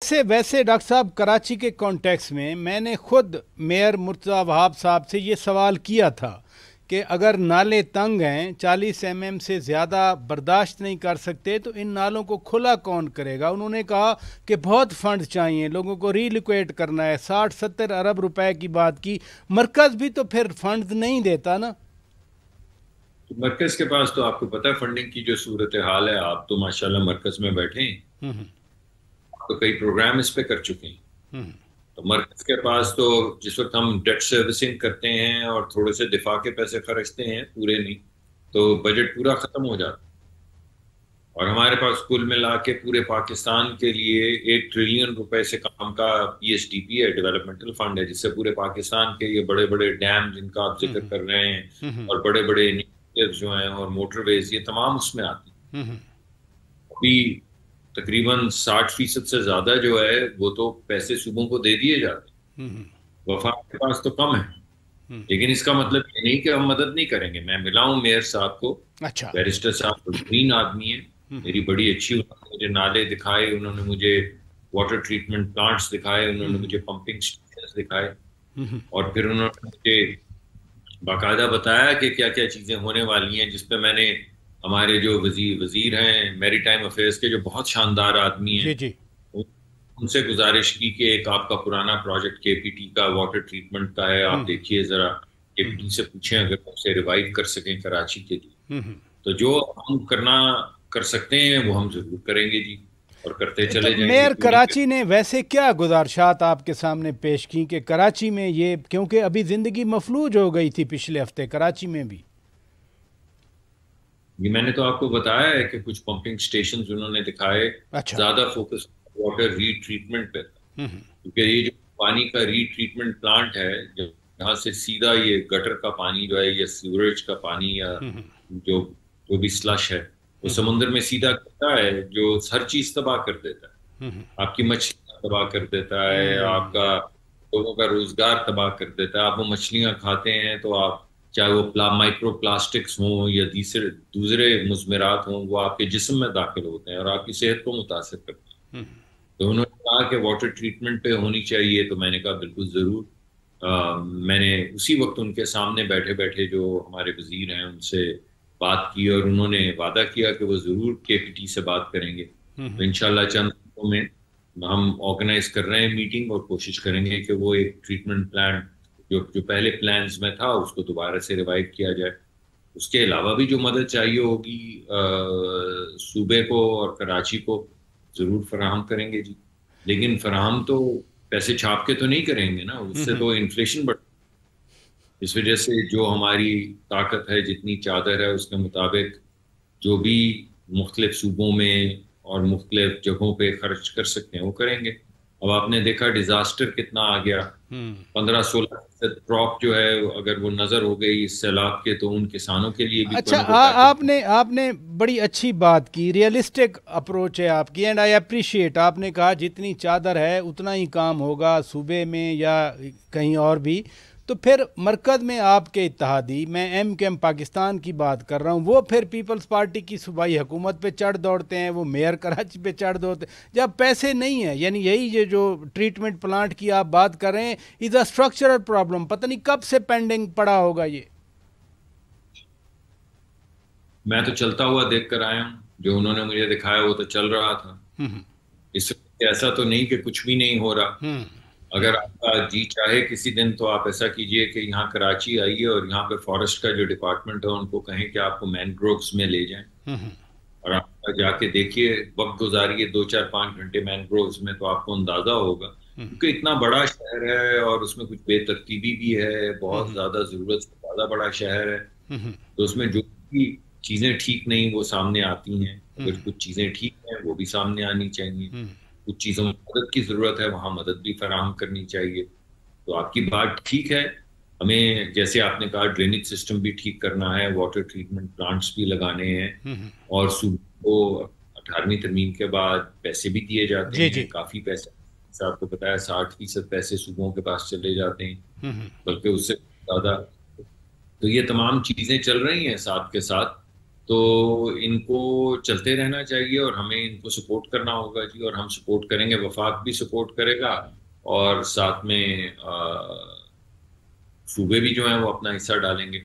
वैसे वैसे डॉक्टर साहब, कराची के कॉन्टेक्स्ट में मैंने खुद मेयर मुर्तज़ा वहाब साहब से ये सवाल किया था कि अगर नाले तंग हैं, 40 mm से ज़्यादा बर्दाश्त नहीं कर सकते, तो इन नालों को खुला कौन करेगा। उन्होंने कहा कि बहुत फंड चाहिए, लोगों को रीलोकेट करना है, 60-70 अरब रुपए की बात की। मरकज़ भी तो फिर फंड नहीं देता ना। तो मरकज के पास तो आपको पता है फंडिंग की जो सूरत हाल है। आप तो माशाल्लाह मरकज में बैठे हैं, हम्म। आप तो कई प्रोग्राम इस पे कर चुके हैं। हम्म। तो मरकज के पास तो जिस वक्त हम डेट सर्विसिंग करते हैं और थोड़े से दिफा के पैसे खर्चते हैं, पूरे नहीं, तो बजट पूरा खत्म हो जाता है। और हमारे पास कुल मिला के पूरे पाकिस्तान के लिए 1 ट्रिलियन रुपए से कम का पीएसडीपी है, डेवलपमेंटल फंड है, जिससे पूरे पाकिस्तान के ये बड़े बड़े डैम जिनका आप जिक्र हम्म। कर रहे हैं हम्म। और बड़े बड़े इनिशिएटिव्स जो हैं और मोटरवेज, ये तमाम उसमें आती हैं। हम्म। अभी तकरीबन 60% से ज्यादा जो है वो तो पैसे सूबों को दे दिए जाते हम्म। हैं। वफाक के पास तो कम है। हम्म। लेकिन इसका मतलब ये नहीं कि हम मदद नहीं करेंगे। मैं मिला हूं मेयर साहब को, अच्छा। बैरिस्टर साहब बेहतरीन आदमी है, मेरी बड़ी अच्छी, उन्होंने मुझे नाले दिखाए, उन्होंने मुझे वाटर ट्रीटमेंट प्लांट्स दिखाए, उन्होंने मुझे पंपिंग स्टेशंस दिखाए, हम्म। और फिर उन्होंने मुझे बाकायदा बताया कि क्या क्या चीजें होने वाली हैं, जिसपे मैंने हमारे जो वजीर वजीर हैं मैरी टाइम अफेयर्स के, जो बहुत शानदार आदमी हैं, जी जी। उनसे गुजारिश की कि एक आपका पुराना प्रोजेक्ट केपीटी का वाटर ट्रीटमेंट का है, आप हम्म। देखिए जरा, हम्म। केपीटी से पूछें अगर उसे रिवाइव कर सकें कराची के लिए। हम्म। तो जो हम करना कर सकते हैं वो हम जरूर करेंगे जी, और करते तो चले जाएंगे मेयर पूरी। कराची ने वैसे क्या गुजारिशात आपके सामने पेश की कि कराची में ये, क्योंकि अभी ज़िंदगी मफलूज हो गई थी पिछले हफ्ते कराची में भी। ये मैंने तो आपको बताया है कि कुछ पंपिंग स्टेशन उन्होंने दिखाए, अच्छा। ज्यादा फोकस वाटर रीट्रीटमेंट पे था। हम्म। क्योंकि ये जो पानी का रीट्रीटमेंट प्लांट है, जो यहाँ से सीधा ये गटर का पानी जो है, या सीवरेज का पानी, या हम्म। जो जो भी स्लश है, वो हम्म। समुद्र में सीधा गिरता है, जो हर चीज तबाह कर देता हम्म। है। आपकी मछलियां तबाह कर देता है, हम्म। आपका लोगों का रोजगार तबाह कर देता है। आप वो मछलियां खाते हैं तो आप, चाहे वो माइक्रो प्लास्टिक्स हों या दूसरे दूसरे मुजमरात हों, वो आपके जिस्म में दाखिल होते हैं और आपकी सेहत को मुतासर करते हैं। हम्म। तो उन्होंने कहा कि वाटर ट्रीटमेंट पे होनी चाहिए, तो मैंने कहा बिल्कुल ज़रूर। मैंने उसी वक्त उनके सामने बैठे बैठे जो हमारे वजीर हैं उनसे बात की, और उन्होंने वादा किया कि वो ज़रूर केपीटी से बात करेंगे। तो हम्म। इंशाल्लाह चंद दिनों में हम ऑर्गेनाइज कर रहे हैं मीटिंग, और कोशिश करेंगे कि वो एक ट्रीटमेंट प्लान जो जो पहले प्लान्स में था उसको दोबारा से रिवाइव किया जाए। उसके अलावा भी जो मदद चाहिए होगी सूबे को और कराची को, ज़रूर फराहम करेंगे जी। लेकिन फराहम तो पैसे छाप के तो नहीं करेंगे ना, उससे हम्म। तो इन्फ्लेशन बढ़, इस वजह से जो हमारी ताकत है, जितनी चादर है, उसके मुताबिक जो भी मुख्तलिफ सूबों में और मुख्तलिफ जगहों पे खर्च कर सकते हैं वो करेंगे। अब आपने देखा डिजास्टर कितना आ गया, हम्म। 15-16% क्रॉप जो है, अगर वो नजर हो गई इस सैलाब के, तो उन किसानों के लिए भी कोई अच्छा, ना कोई पैकेज। आपने आपने बड़ी अच्छी बात की, रियलिस्टिक अप्रोच है आपकी, एंड आई अप्रिशिएट। आपने कहा जितनी चादर है उतना ही काम होगा सूबे में या कहीं और भी। तो फिर मरकज़ में आपके इत्तेहादी, मैं एम पाकिस्तान की बात कर रहा हूँ, वो फिर पीपल्स पार्टी की सूबाई हुकूमत पे चढ़ दौड़ते हैं, वो मेयर कराची पे चढ़ दौड़ते हैं जब पैसे नहीं है। यानी यही ये जो ट्रीटमेंट प्लांट की आप बात कर रहे हैं इज़ अ स्ट्रक्चरल प्रॉब्लम, पता नहीं कब से पेंडिंग पड़ा होगा ये। मैं तो चलता हुआ देख कर आया हूँ, जो उन्होंने मुझे दिखाया वो तो चल रहा था। हम्म। इस ऐसा तो नहीं कि कुछ भी नहीं हो रहा। हम्म। अगर आपका जी चाहे किसी दिन, तो आप ऐसा कीजिए कि यहाँ कराची आइए और यहाँ पे फॉरेस्ट का जो डिपार्टमेंट है उनको कहें कि आपको मैनग्रोव्स में ले जाएं, हम्म। और आप जाके देखिए, वक्त गुजारिए 2-4-5 घंटे मैनग्रोव्स में, तो आपको अंदाजा होगा। हम्म। क्योंकि इतना बड़ा शहर है और उसमें कुछ बेतरतीबी भी है, बहुत हम्म। ज्यादा जरूरत से ज्यादा बड़ा शहर है। हम्म। तो उसमें जो भी चीजें ठीक नहीं वो सामने आती हैं, अगर हम्म। कुछ चीजें ठीक हैं वो भी सामने आनी चाहिए। हम्म। कुछ चीजों में मदद की जरूरत है, वहां मदद भी फराहम करनी चाहिए। तो आपकी बात ठीक है। हमें, जैसे आपने कहा, ड्रेनेज सिस्टम भी ठीक करना है, वाटर ट्रीटमेंट प्लांट्स भी लगाने हैं, हम्म। और सूबों को 18वीं तरमीम के बाद पैसे भी दिए जाते जी हैं, जी। काफी पैसे। जैसे आपको पता है 60% पैसे सूबों के पास चले जाते हैं, हम्म। बल्कि उससे ज्यादा। तो ये तमाम चीजें चल रही हैं साथ के साथ। तो इनको चलते रहना चाहिए और हमें इनको सपोर्ट करना होगा जी, और हम सपोर्ट करेंगे, वफाक भी सपोर्ट करेगा, और साथ में सूबे भी जो है वो अपना हिस्सा डालेंगे।